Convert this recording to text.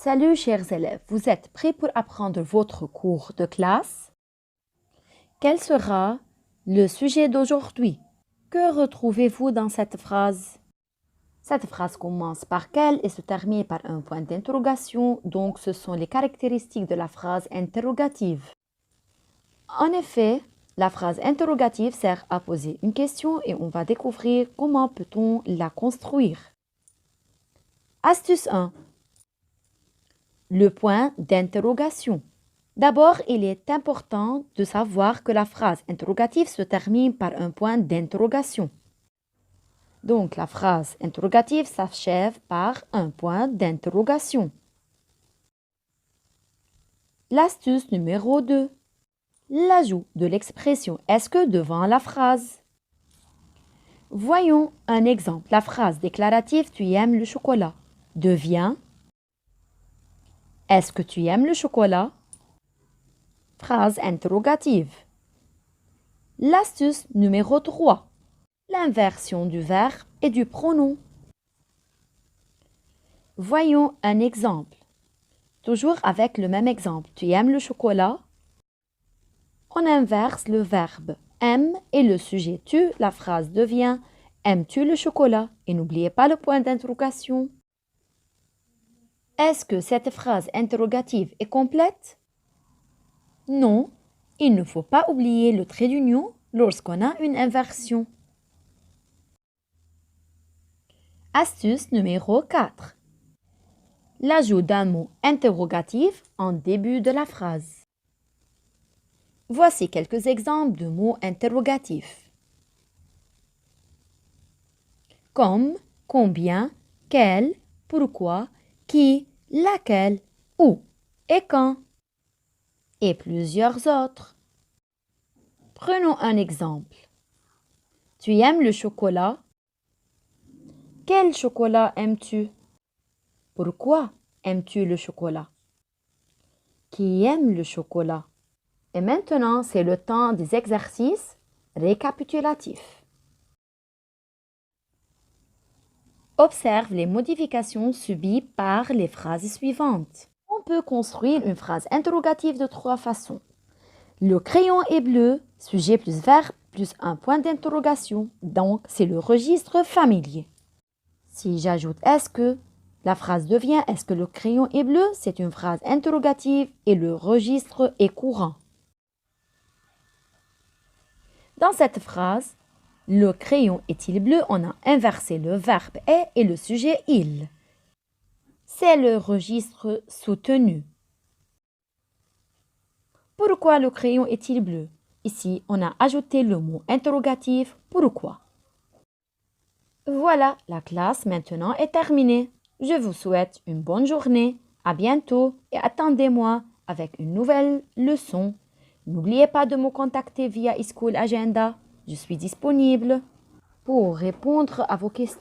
Salut chers élèves, vous êtes prêts pour apprendre votre cours de classe? Quel sera le sujet d'aujourd'hui? Que retrouvez-vous dans cette phrase? Cette phrase commence par quel et se termine par un point d'interrogation, donc ce sont les caractéristiques de la phrase interrogative. En effet, la phrase interrogative sert à poser une question et on va découvrir comment peut-on la construire. Astuce 1. Le point d'interrogation. D'abord, il est important de savoir que la phrase interrogative se termine par un point d'interrogation. Donc, la phrase interrogative s'achève par un point d'interrogation. L'astuce numéro 2. L'ajout de l'expression « est-ce que » devant la phrase. Voyons un exemple. La phrase déclarative « tu aimes le chocolat » devient « est-ce que tu aimes le chocolat ?» Phrase interrogative. L'astuce numéro 3. L'inversion du verbe et du pronom. Voyons un exemple. Toujours avec le même exemple. Tu aimes le chocolat? On inverse le verbe aime et le sujet tu. La phrase devient aimes-tu le chocolat? Et n'oubliez pas le point d'interrogation. Est-ce que cette phrase interrogative est complète? Non, il ne faut pas oublier le trait d'union lorsqu'on a une inversion. Astuce numéro 4. L'ajout d'un mot interrogatif en début de la phrase. Voici quelques exemples de mots interrogatifs. Comme, combien, quel, pourquoi, qui, laquelle, où et quand. Et plusieurs autres. Prenons un exemple. Tu aimes le chocolat? Quel chocolat aimes-tu? Pourquoi aimes-tu le chocolat? Qui aime le chocolat? Et maintenant, c'est le temps des exercices récapitulatifs. Observe les modifications subies par les phrases suivantes. On peut construire une phrase interrogative de 3 façons. Le crayon est bleu, sujet plus verbe plus un point d'interrogation. Donc, c'est le registre familier. Si j'ajoute « est-ce que », la phrase devient « est-ce que le crayon est bleu ?» C'est une phrase interrogative et le registre est courant. Dans cette phrase, le crayon est-il bleu? On a inversé le verbe est et le sujet il. C'est le registre soutenu. Pourquoi le crayon est-il bleu? Ici, on a ajouté le mot interrogatif pourquoi. Voilà, la classe maintenant est terminée. Je vous souhaite une bonne journée. À bientôt et attendez-moi avec une nouvelle leçon. N'oubliez pas de me contacter via eSchool Agenda. Je suis disponible pour répondre à vos questions.